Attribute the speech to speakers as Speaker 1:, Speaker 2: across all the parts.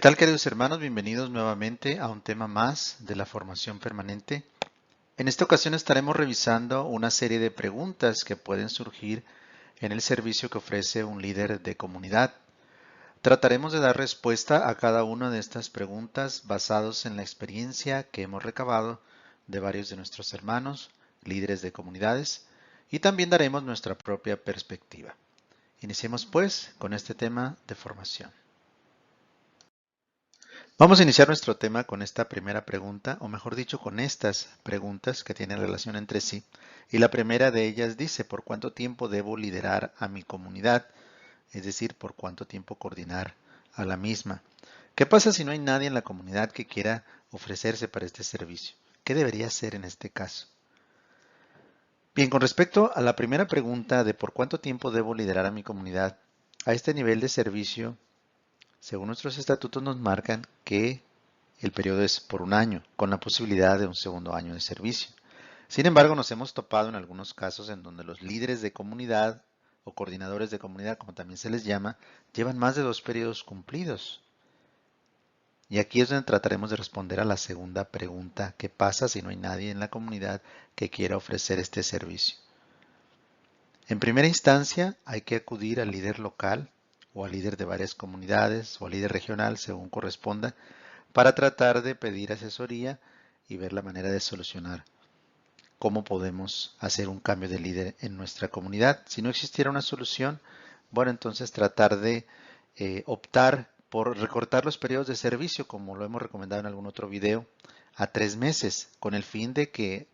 Speaker 1: tal, queridos hermanos? Bienvenidos nuevamente a un tema más de la formación permanente. En esta ocasión estaremos revisando una serie de preguntas que pueden surgir en el servicio que ofrece un líder de comunidad. Trataremos de dar respuesta a cada una de estas preguntas basados en la experiencia que hemos recabado de varios de nuestros hermanos, líderes de comunidades, y también daremos nuestra propia perspectiva. Iniciemos pues con este tema de formación. Vamos a iniciar nuestro tema con esta primera pregunta, o mejor dicho, con estas preguntas que tienen relación entre sí. Y la primera de ellas dice, ¿por cuánto tiempo debo liderar a mi comunidad? Es decir, ¿por cuánto tiempo coordinar a la misma? ¿Qué pasa si no hay nadie en la comunidad que quiera ofrecerse para este servicio? ¿Qué debería hacer en este caso? Bien, con respecto a la primera pregunta de por cuánto tiempo debo liderar a mi comunidad, a este nivel de servicio, según nuestros estatutos nos marcan que el periodo es por un año, con la posibilidad de un segundo año de servicio. Sin embargo, nos hemos topado en algunos casos en donde los líderes de comunidad o coordinadores de comunidad, como también se les llama, llevan más de 2 periodos cumplidos. Y aquí es donde trataremos de responder a la segunda pregunta: ¿qué pasa si no hay nadie en la comunidad que quiera ofrecer este servicio? En primera instancia, hay que acudir al líder local o al líder de varias comunidades o al líder regional, según corresponda, para tratar de pedir asesoría y ver la manera de solucionar cómo podemos hacer un cambio de líder en nuestra comunidad. Si no existiera una solución, bueno, entonces tratar de optar por recortar los periodos de servicio, como lo hemos recomendado en algún otro video, a 3 meses, con el fin de que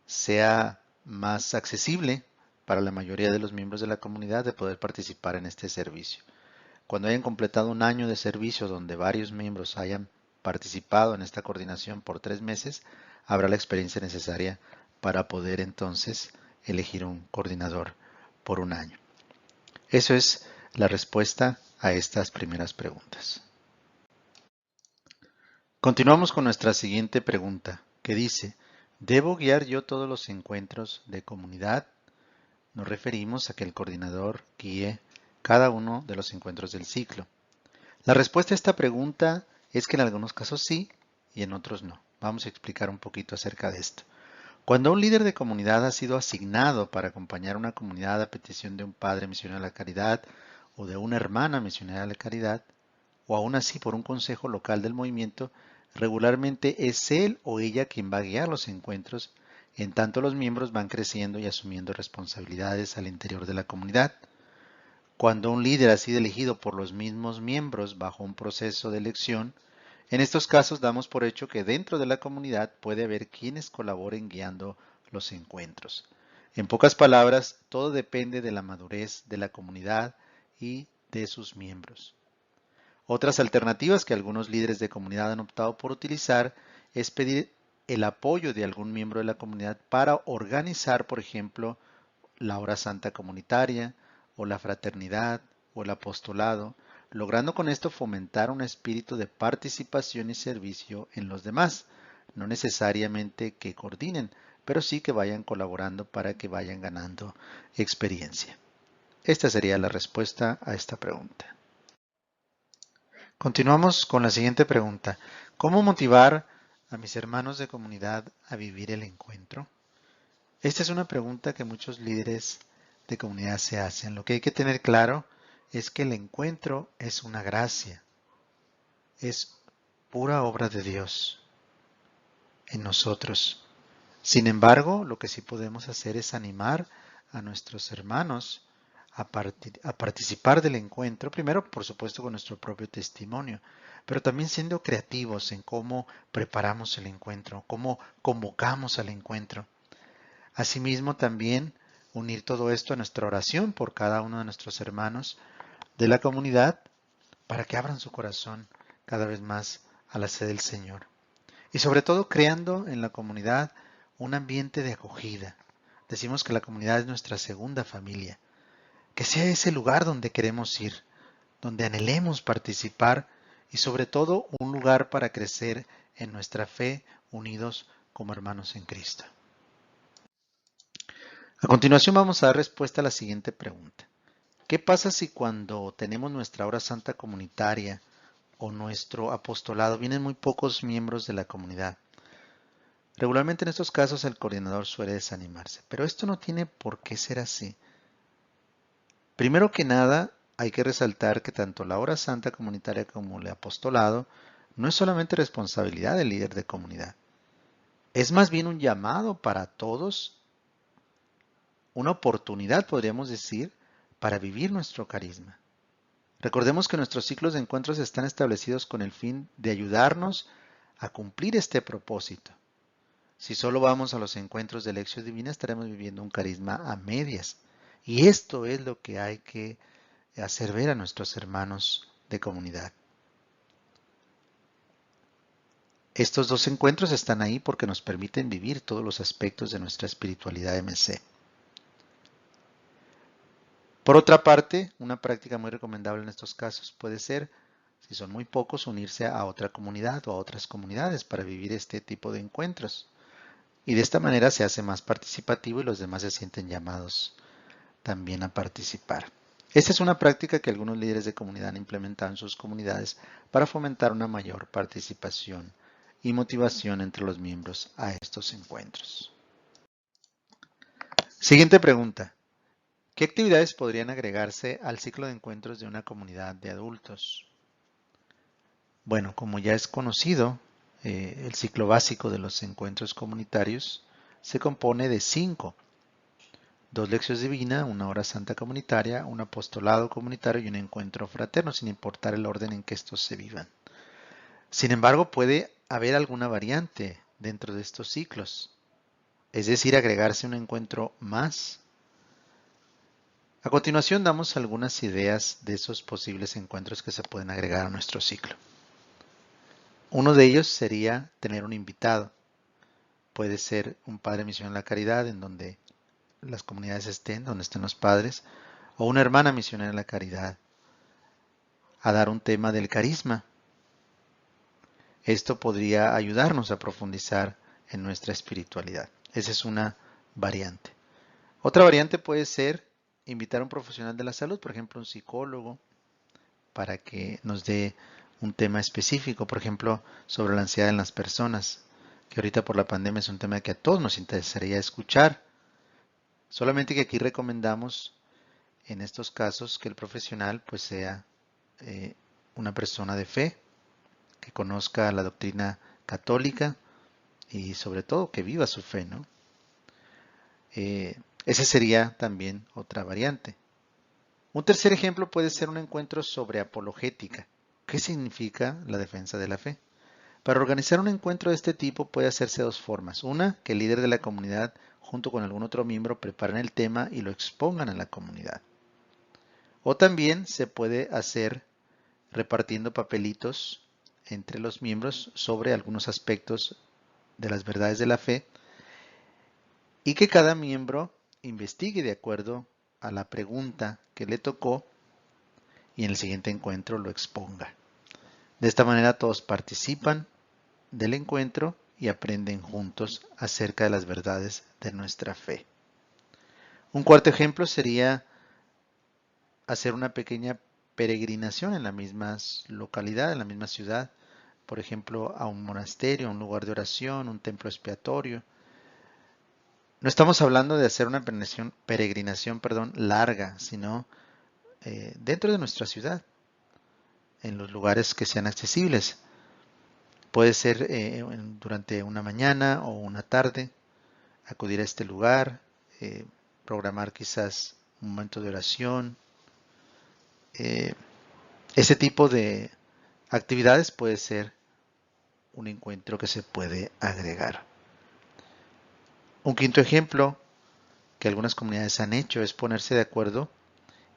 Speaker 1: sea más accesible para la mayoría de los miembros de la comunidad de poder participar en este servicio. Cuando hayan completado un año de servicio donde varios miembros hayan participado en esta coordinación por 3 meses, habrá la experiencia necesaria para poder entonces elegir un coordinador por un año. Eso es la respuesta a estas primeras preguntas. Continuamos con nuestra siguiente pregunta, que dice, ¿debo guiar yo todos los encuentros de comunidad? Nos referimos a que el coordinador guíe cada uno de los encuentros del ciclo. La respuesta a esta pregunta es que en algunos casos sí y en otros no. Vamos a explicar un poquito acerca de esto. Cuando un líder de comunidad ha sido asignado para acompañar a una comunidad a petición de un padre misionero a la caridad o de una hermana misionera a la caridad, o aún así por un consejo local del movimiento, regularmente es él o ella quien va a guiar los encuentros, en tanto los miembros van creciendo y asumiendo responsabilidades al interior de la comunidad. Cuando un líder ha sido elegido por los mismos miembros bajo un proceso de elección, en estos casos damos por hecho que dentro de la comunidad puede haber quienes colaboren guiando los encuentros. En pocas palabras, todo depende de la madurez de la comunidad y de sus miembros. Otras alternativas que algunos líderes de comunidad han optado por utilizar es pedir el apoyo de algún miembro de la comunidad para organizar, por ejemplo, la hora santa comunitaria, o la fraternidad, o el apostolado, logrando con esto fomentar un espíritu de participación y servicio en los demás. No necesariamente que coordinen, pero sí que vayan colaborando para que vayan ganando experiencia. Esta sería la respuesta a esta pregunta. Continuamos con la siguiente pregunta. ¿Cómo motivar a mis hermanos de comunidad a vivir el encuentro? Esta es una pregunta que muchos líderes de comunidad se hacen. Lo que hay que tener claro es que el encuentro es una gracia, es pura obra de Dios en nosotros. Sin embargo, lo que sí podemos hacer es animar a nuestros hermanos a participar del encuentro, primero por supuesto con nuestro propio testimonio, pero también siendo creativos en cómo preparamos el encuentro, cómo convocamos al encuentro. Asimismo, también unir todo esto a nuestra oración por cada uno de nuestros hermanos de la comunidad para que abran su corazón cada vez más a la sed del Señor. Y sobre todo creando en la comunidad un ambiente de acogida. Decimos que la comunidad es nuestra segunda familia. Que sea ese lugar donde queremos ir, donde anhelemos participar y sobre todo un lugar para crecer en nuestra fe unidos como hermanos en Cristo. A continuación vamos a dar respuesta a la siguiente pregunta. ¿Qué pasa si cuando tenemos nuestra hora santa comunitaria o nuestro apostolado, vienen muy pocos miembros de la comunidad. Regularmente en estos casos el coordinador suele desanimarse, pero esto no tiene por qué ser así. Primero que nada, hay que resaltar que tanto la hora santa comunitaria como el apostolado no es solamente responsabilidad del líder de comunidad. Es más bien un llamado para todos, una oportunidad, podríamos decir, para vivir nuestro carisma. Recordemos que nuestros ciclos de encuentros están establecidos con el fin de ayudarnos a cumplir este propósito. Si solo vamos a los encuentros de lección divina, estaremos viviendo un carisma a medias. Y esto es lo que hay que hacer ver a nuestros hermanos de comunidad. Estos dos encuentros están ahí porque nos permiten vivir todos los aspectos de nuestra espiritualidad MC. Por otra parte, una práctica muy recomendable en estos casos puede ser, si son muy pocos, unirse a otra comunidad o a otras comunidades para vivir este tipo de encuentros. Y de esta manera se hace más participativo y los demás se sienten llamados también a participar. Esta es una práctica que algunos líderes de comunidad han implementado en sus comunidades para fomentar una mayor participación y motivación entre los miembros a estos encuentros. Siguiente pregunta. ¿Qué actividades podrían agregarse al ciclo de encuentros de una comunidad de adultos? Bueno, como ya es conocido, el ciclo básico de los encuentros comunitarios se compone de 5. 2 lecciones divinas, una hora santa comunitaria, un apostolado comunitario y un encuentro fraterno, sin importar el orden en que estos se vivan. Sin embargo, puede haber alguna variante dentro de estos ciclos, es decir, agregarse un encuentro más. A continuación damos algunas ideas de esos posibles encuentros que se pueden agregar a nuestro ciclo. Uno de ellos sería tener un invitado. Puede ser un padre de misión en la caridad, en donde las comunidades estén, donde estén los padres, o una hermana misionera en la caridad, a dar un tema del carisma. Esto podría ayudarnos a profundizar en nuestra espiritualidad. Esa es una variante. Otra variante puede ser invitar a un profesional de la salud, por ejemplo, un psicólogo, para que nos dé un tema específico, por ejemplo, sobre la ansiedad en las personas, que ahorita por la pandemia es un tema que a todos nos interesaría escuchar. Solamente que aquí recomendamos en estos casos que el profesional pues sea una persona de fe, que conozca la doctrina católica y sobre todo que viva su fe, ¿no? Ese sería también otra variante. Un tercer ejemplo puede ser un encuentro sobre apologética. ¿Qué significa la defensa de la fe? Para organizar un encuentro de este tipo puede hacerse de dos formas. Una, que el líder de la comunidad junto con algún otro miembro preparen el tema y lo expongan a la comunidad. O también se puede hacer repartiendo papelitos entre los miembros sobre algunos aspectos de las verdades de la fe y que cada miembro investigue de acuerdo a la pregunta que le tocó y en el siguiente encuentro lo exponga. De esta manera todos participan del encuentro y aprenden juntos acerca de las verdades de nuestra fe. Un cuarto ejemplo sería hacer una pequeña peregrinación en la misma localidad, en la misma ciudad, por ejemplo, a un monasterio, a un lugar de oración, un templo expiatorio. No estamos hablando de hacer una peregrinación, larga, sino dentro de nuestra ciudad, en los lugares que sean accesibles. Puede ser durante una mañana o una tarde, acudir a este lugar, programar quizás un momento de oración. Ese tipo de actividades puede ser un encuentro que se puede agregar. Un quinto ejemplo que algunas comunidades han hecho es ponerse de acuerdo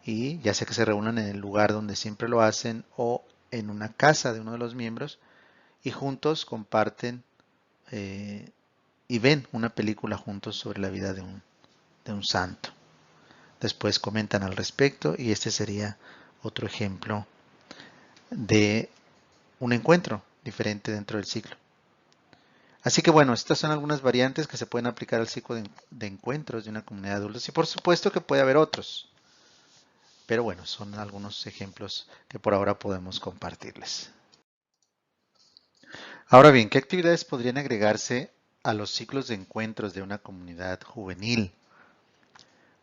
Speaker 1: y ya sea que se reúnan en el lugar donde siempre lo hacen o en una casa de uno de los miembros y juntos comparten y ven una película juntos sobre la vida de un santo. Después comentan al respecto y este sería otro ejemplo de un encuentro diferente dentro del ciclo. Así que bueno, estas son algunas variantes que se pueden aplicar al ciclo de encuentros de una comunidad de adultos y por supuesto que puede haber otros. Pero bueno, son algunos ejemplos que por ahora podemos compartirles. Ahora bien, ¿qué actividades podrían agregarse a los ciclos de encuentros de una comunidad juvenil?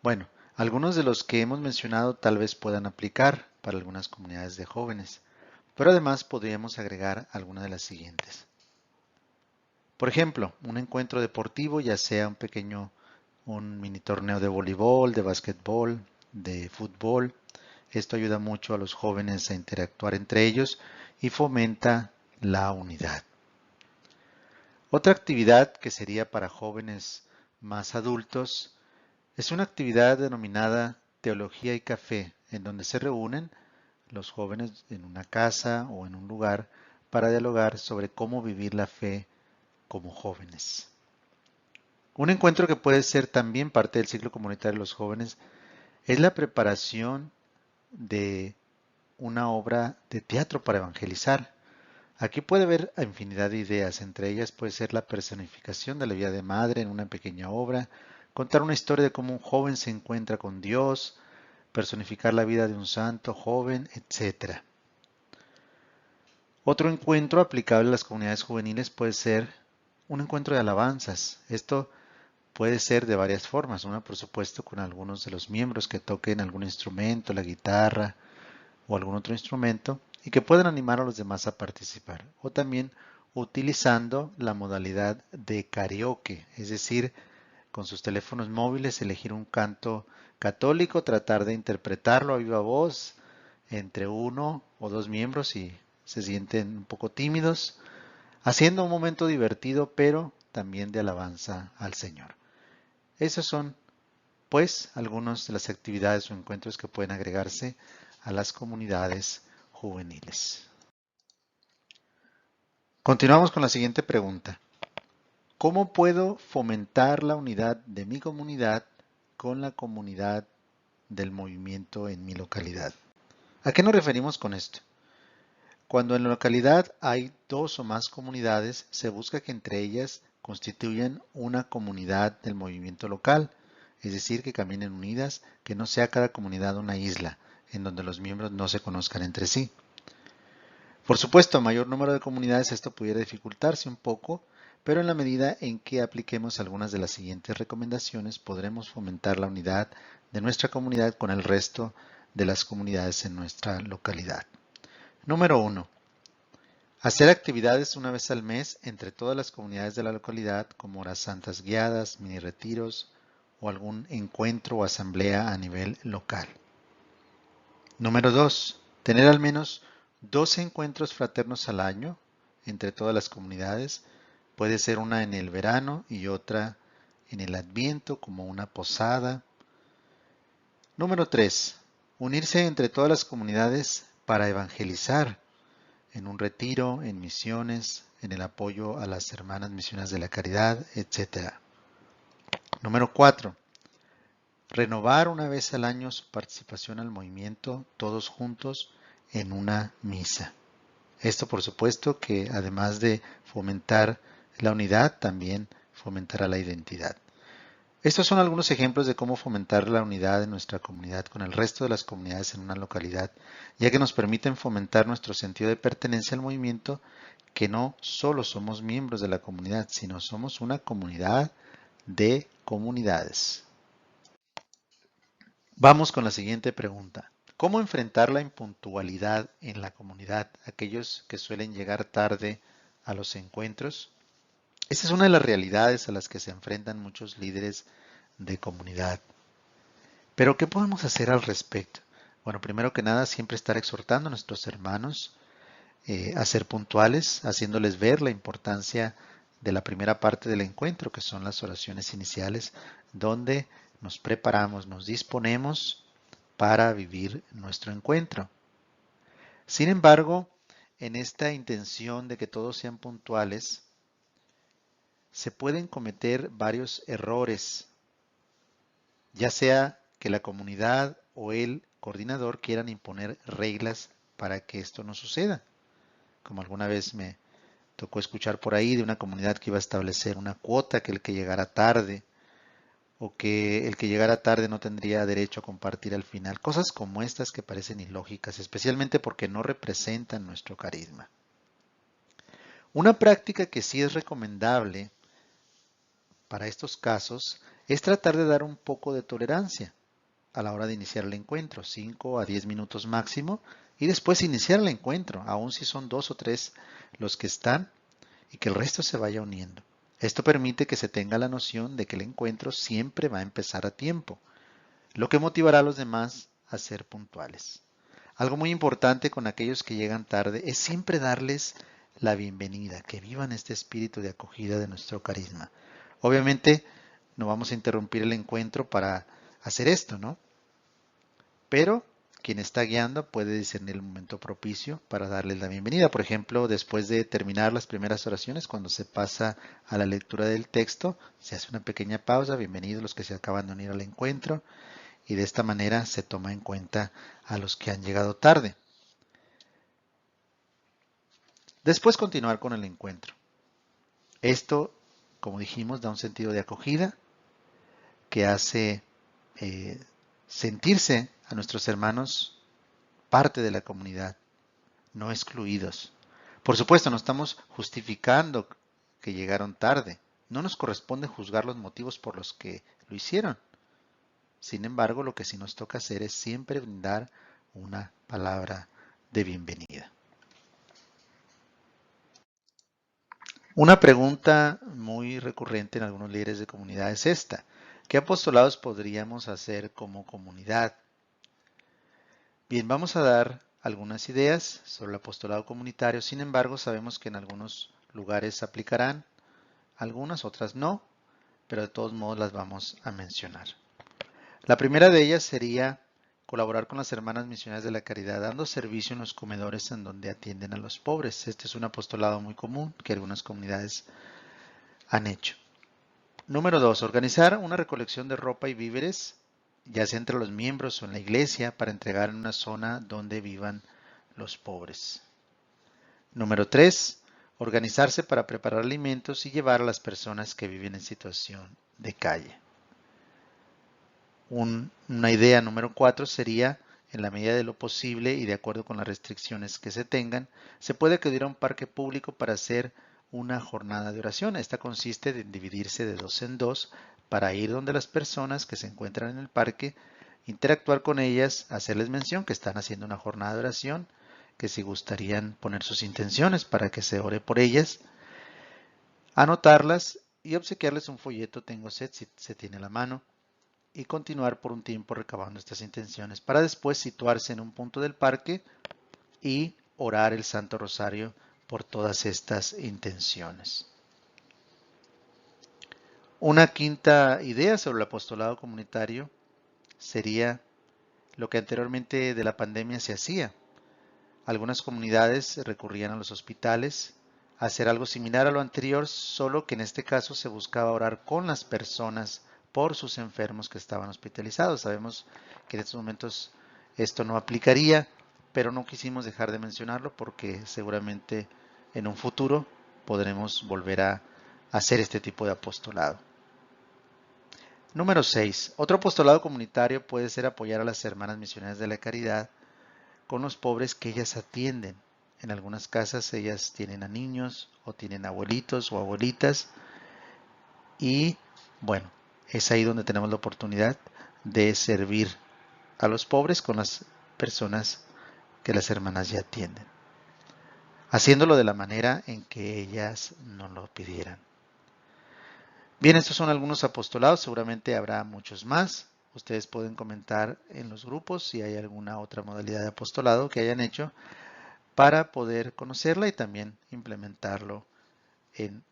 Speaker 1: Bueno, algunos de los que hemos mencionado tal vez puedan aplicar para algunas comunidades de jóvenes, pero además podríamos agregar algunas de las siguientes. Por ejemplo, un encuentro deportivo, ya sea un mini torneo de voleibol, de básquetbol, de fútbol. Esto ayuda mucho a los jóvenes a interactuar entre ellos y fomenta la unidad. Otra actividad que sería para jóvenes más adultos es una actividad denominada Teología y Café, en donde se reúnen los jóvenes en una casa o en un lugar para dialogar sobre cómo vivir la fe como jóvenes. Un encuentro que puede ser también parte del ciclo comunitario de los jóvenes es la preparación de una obra de teatro para evangelizar. Aquí puede haber infinidad de ideas, entre ellas puede ser la personificación de la vida de madre en una pequeña obra, contar una historia de cómo un joven se encuentra con Dios, personificar la vida de un santo joven, etc. Otro encuentro aplicable a las comunidades juveniles puede ser un encuentro de alabanzas. Esto puede ser de varias formas. Una, por supuesto, con algunos de los miembros que toquen algún instrumento, la guitarra o algún otro instrumento, y que puedan animar a los demás a participar. O también utilizando la modalidad de karaoke, es decir, con sus teléfonos móviles elegir un canto católico, tratar de interpretarlo a viva voz entre uno o dos miembros si se sienten un poco tímidos, haciendo un momento divertido, pero también de alabanza al Señor. Esos son, pues, algunas de las actividades o encuentros que pueden agregarse a las comunidades juveniles. Continuamos con la siguiente pregunta. ¿Cómo puedo fomentar la unidad de mi comunidad con la comunidad del movimiento en mi localidad? ¿A qué nos referimos con esto? Cuando en la localidad hay dos o más comunidades, se busca que entre ellas constituyan una comunidad del movimiento local, es decir, que caminen unidas, que no sea cada comunidad una isla, en donde los miembros no se conozcan entre sí. Por supuesto, a mayor número de comunidades esto pudiera dificultarse un poco, pero en la medida en que apliquemos algunas de las siguientes recomendaciones, podremos fomentar la unidad de nuestra comunidad con el resto de las comunidades en nuestra localidad. Número 1. Hacer actividades una vez al mes entre todas las comunidades de la localidad, como horas santas guiadas, mini retiros o algún encuentro o asamblea a nivel local. Número 2. Tener al menos 12 encuentros fraternos al año entre todas las comunidades. Puede ser una en el verano y otra en el Adviento, como una posada. Número 3. Unirse entre todas las comunidades para evangelizar en un retiro, en misiones, en el apoyo a las hermanas misioneras de la caridad, etc. Número 4. Renovar una vez al año su participación al movimiento, todos juntos en una misa. Esto, por supuesto, que además de fomentar la unidad, también fomentará la identidad. Estos son algunos ejemplos de cómo fomentar la unidad de nuestra comunidad con el resto de las comunidades en una localidad, ya que nos permiten fomentar nuestro sentido de pertenencia al movimiento, que no solo somos miembros de la comunidad, sino somos una comunidad de comunidades. Vamos con la siguiente pregunta. ¿Cómo enfrentar la impuntualidad en la comunidad? Aquellos que suelen llegar tarde a los encuentros. Esta es una de las realidades a las que se enfrentan muchos líderes de comunidad. Pero ¿qué podemos hacer al respecto? Bueno, primero que nada, siempre estar exhortando a nuestros hermanos a ser puntuales, haciéndoles ver la importancia de la primera parte del encuentro, que son las oraciones iniciales, donde nos preparamos, nos disponemos para vivir nuestro encuentro. Sin embargo, en esta intención de que todos sean puntuales, se pueden cometer varios errores, ya sea que la comunidad o el coordinador quieran imponer reglas para que esto no suceda. Como alguna vez me tocó escuchar por ahí de una comunidad que iba a establecer una cuota, que el que llegara tarde o que el que llegara tarde no tendría derecho a compartir al final. Cosas como estas que parecen ilógicas, especialmente porque no representan nuestro carisma. Una práctica que sí es recomendable para estos casos es tratar de dar un poco de tolerancia a la hora de iniciar el encuentro, 5 a 10 minutos máximo, y después iniciar el encuentro, aun si son 2 o 3 los que están, y que el resto se vaya uniendo. Esto permite que se tenga la noción de que el encuentro siempre va a empezar a tiempo, lo que motivará a los demás a ser puntuales. Algo muy importante con aquellos que llegan tarde es siempre darles la bienvenida, que vivan este espíritu de acogida de nuestro carisma. Obviamente no vamos a interrumpir el encuentro para hacer esto, ¿no? Pero quien está guiando puede discernir el momento propicio para darles la bienvenida. Por ejemplo, después de terminar las primeras oraciones, cuando se pasa a la lectura del texto, se hace una pequeña pausa, bienvenidos los que se acaban de unir al encuentro, y de esta manera se toma en cuenta a los que han llegado tarde. Después continuar con el encuentro. Esto, como dijimos, da un sentido de acogida que hace sentirse a nuestros hermanos parte de la comunidad, no excluidos. Por supuesto, no estamos justificando que llegaron tarde. No nos corresponde juzgar los motivos por los que lo hicieron. Sin embargo, lo que sí nos toca hacer es siempre brindar una palabra de bienvenida. Una pregunta muy recurrente en algunos líderes de comunidad es esta. ¿Qué apostolados podríamos hacer como comunidad? Bien, vamos a dar algunas ideas sobre el apostolado comunitario. Sin embargo, sabemos que en algunos lugares se aplicarán, algunas otras no, pero de todos modos las vamos a mencionar. La primera de ellas sería colaborar con las hermanas misioneras de la caridad, dando servicio en los comedores en donde atienden a los pobres. Este es un apostolado muy común que algunas comunidades han hecho. Número 2. Organizar una recolección de ropa y víveres, ya sea entre los miembros o en la iglesia, para entregar en una zona donde vivan los pobres. Número 3. Organizarse para preparar alimentos y llevar a las personas que viven en situación de calle. Una idea número 4 sería, en la medida de lo posible y de acuerdo con las restricciones que se tengan, se puede acudir a un parque público para hacer una jornada de oración. Esta consiste en dividirse de 2 en 2 para ir donde las personas que se encuentran en el parque, interactuar con ellas, hacerles mención que están haciendo una jornada de oración, que si gustarían poner sus intenciones para que se ore por ellas, anotarlas y obsequiarles un folleto Tengo sed si se tiene a la mano, y continuar por un tiempo recabando estas intenciones para después situarse en un punto del parque y orar el Santo Rosario por todas estas intenciones. Una quinta idea sobre el apostolado comunitario sería lo que anteriormente de la pandemia se hacía. Algunas comunidades recurrían a los hospitales a hacer algo similar a lo anterior, solo que en este caso se buscaba orar con las personas por sus enfermos que estaban hospitalizados. Sabemos que en estos momentos esto no aplicaría, pero no quisimos dejar de mencionarlo porque seguramente en un futuro podremos volver a hacer este tipo de apostolado. Número 6. Otro apostolado comunitario puede ser apoyar a las hermanas misioneras de la caridad con los pobres que ellas atienden. En algunas casas ellas tienen a niños o tienen abuelitos o abuelitas y bueno, es ahí donde tenemos la oportunidad de servir a los pobres con las personas que las hermanas ya atienden, haciéndolo de la manera en que ellas nos lo pidieran. Bien, estos son algunos apostolados, seguramente habrá muchos más. Ustedes pueden comentar en los grupos si hay alguna otra modalidad de apostolado que hayan hecho para poder conocerla y también implementarlo en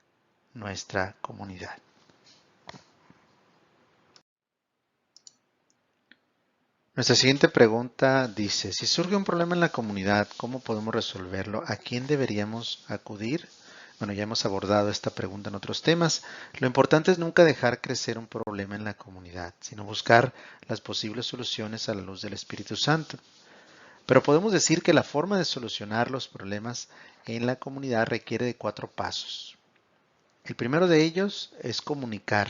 Speaker 1: nuestra comunidad. Nuestra siguiente pregunta dice, si surge un problema en la comunidad, ¿cómo podemos resolverlo? ¿A quién deberíamos acudir? Bueno, ya hemos abordado esta pregunta en otros temas. Lo importante es nunca dejar crecer un problema en la comunidad, sino buscar las posibles soluciones a la luz del Espíritu Santo. Pero podemos decir que la forma de solucionar los problemas en la comunidad requiere de 4 pasos. El primero de ellos es comunicar,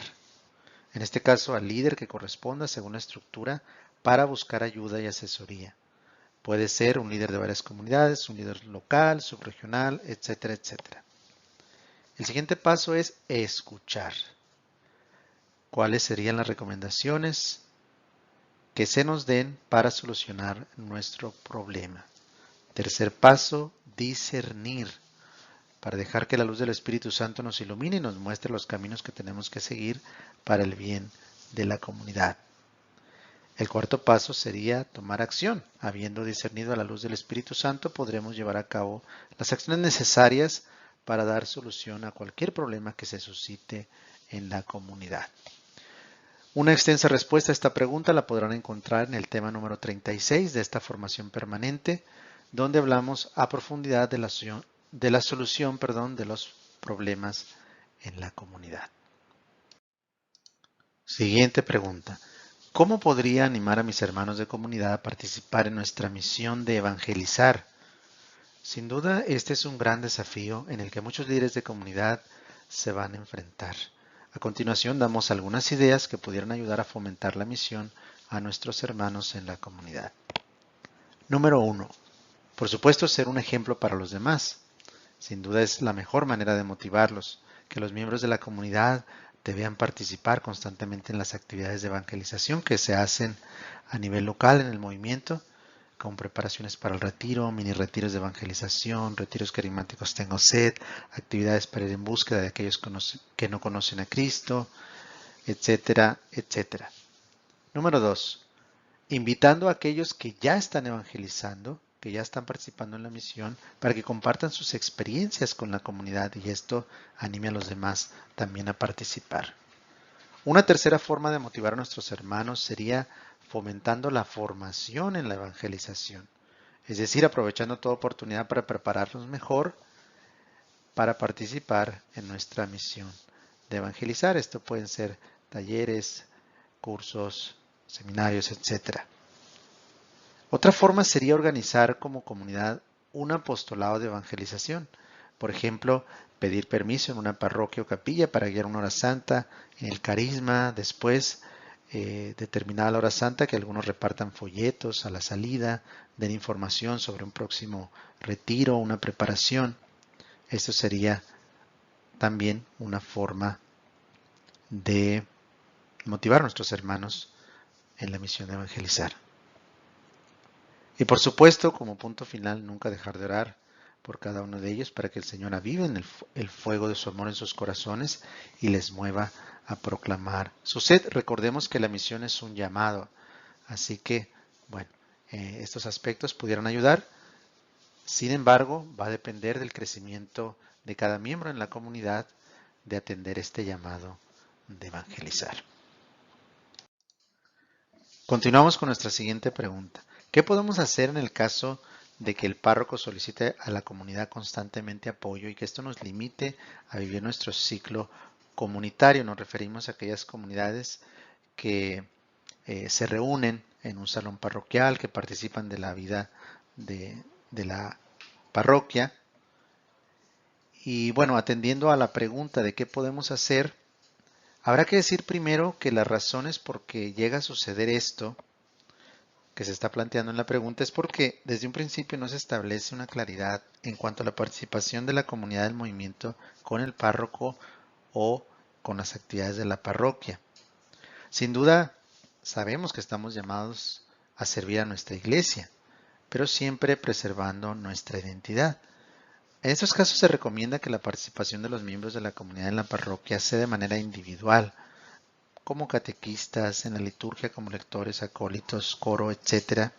Speaker 1: en este caso al líder que corresponda según la estructura, para buscar ayuda y asesoría. Puede ser un líder de varias comunidades, un líder local, subregional, etcétera, etcétera. El siguiente paso es escuchar. ¿Cuáles serían las recomendaciones que se nos den para solucionar nuestro problema? Tercer paso, discernir, para dejar que la luz del Espíritu Santo nos ilumine y nos muestre los caminos que tenemos que seguir para el bien de la comunidad. El cuarto paso sería tomar acción. Habiendo discernido a la luz del Espíritu Santo, podremos llevar a cabo las acciones necesarias para dar solución a cualquier problema que se suscite en la comunidad. Una extensa respuesta a esta pregunta la podrán encontrar en el tema número 36 de esta formación permanente, donde hablamos a profundidad de la solución de los problemas en la comunidad. Siguiente pregunta. ¿Cómo podría animar a mis hermanos de comunidad a participar en nuestra misión de evangelizar? Sin duda, este es un gran desafío en el que muchos líderes de comunidad se van a enfrentar. A continuación, damos algunas ideas que pudieran ayudar a fomentar la misión a nuestros hermanos en la comunidad. Número 1. Por supuesto, ser un ejemplo para los demás. Sin duda es la mejor manera de motivarlos, que los miembros de la comunidad debían participar constantemente en las actividades de evangelización que se hacen a nivel local en el movimiento, con preparaciones para el retiro, mini retiros de evangelización, retiros carismáticos Tengo Sed, actividades para ir en búsqueda de aquellos que no conocen a Cristo, etcétera, etcétera. Número 2. Invitando a aquellos que ya están evangelizando, que ya están participando en la misión, para que compartan sus experiencias con la comunidad y esto anime a los demás también a participar. Una tercera forma de motivar a nuestros hermanos sería fomentando la formación en la evangelización, es decir, aprovechando toda oportunidad para prepararnos mejor para participar en nuestra misión de evangelizar. Esto pueden ser talleres, cursos, seminarios, etc. Otra forma sería organizar como comunidad un apostolado de evangelización. Por ejemplo, pedir permiso en una parroquia o capilla para guiar una hora santa, en el carisma, después determinada la hora santa, que algunos repartan folletos a la salida, den información sobre un próximo retiro, una preparación. Esto sería también una forma de motivar a nuestros hermanos en la misión de evangelizar. Y por supuesto, como punto final, nunca dejar de orar por cada uno de ellos para que el Señor avive el fuego de su amor en sus corazones y les mueva a proclamar su sed. Recordemos que la misión es un llamado, así que, bueno, estos aspectos pudieran ayudar. Sin embargo, va a depender del crecimiento de cada miembro en la comunidad de atender este llamado de evangelizar. Continuamos con nuestra siguiente pregunta. ¿Qué podemos hacer en el caso de que el párroco solicite a la comunidad constantemente apoyo y que esto nos limite a vivir nuestro ciclo comunitario? Nos referimos a aquellas comunidades que se reúnen en un salón parroquial, que participan de la vida de la parroquia. Y bueno, atendiendo a la pregunta de qué podemos hacer, habrá que decir primero que las razones por que llega a suceder esto que se está planteando en la pregunta es porque desde un principio no se establece una claridad en cuanto a la participación de la comunidad del movimiento con el párroco o con las actividades de la parroquia. Sin duda, sabemos que estamos llamados a servir a nuestra iglesia, pero siempre preservando nuestra identidad. En estos casos se recomienda que la participación de los miembros de la comunidad en la parroquia sea de manera individual, como catequistas, en la liturgia como lectores, acólitos, coro, etc.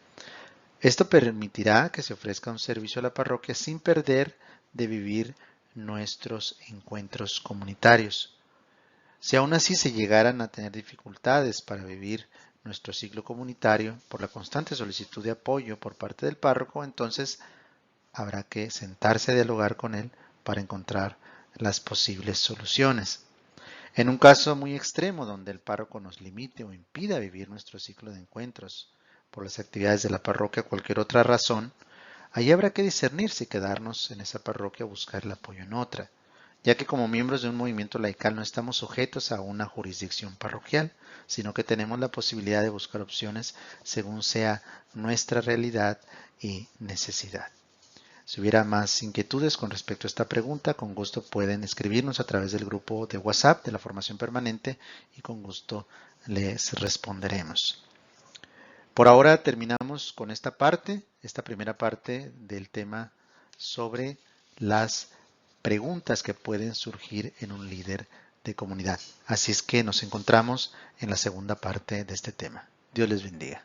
Speaker 1: Esto permitirá que se ofrezca un servicio a la parroquia sin perder de vivir nuestros encuentros comunitarios. Si aún así se llegaran a tener dificultades para vivir nuestro ciclo comunitario por la constante solicitud de apoyo por parte del párroco, entonces habrá que sentarse a dialogar con él para encontrar las posibles soluciones. En un caso muy extremo donde el párroco nos limite o impida vivir nuestro ciclo de encuentros por las actividades de la parroquia o cualquier otra razón, ahí habrá que discernir si quedarnos en esa parroquia o buscar el apoyo en otra, ya que como miembros de un movimiento laical no estamos sujetos a una jurisdicción parroquial, sino que tenemos la posibilidad de buscar opciones según sea nuestra realidad y necesidad. Si hubiera más inquietudes con respecto a esta pregunta, con gusto pueden escribirnos a través del grupo de WhatsApp de la formación permanente y con gusto les responderemos. Por ahora terminamos con esta primera parte del tema sobre las preguntas que pueden surgir en un líder de comunidad. Así es que nos encontramos en la segunda parte de este tema. Dios les bendiga.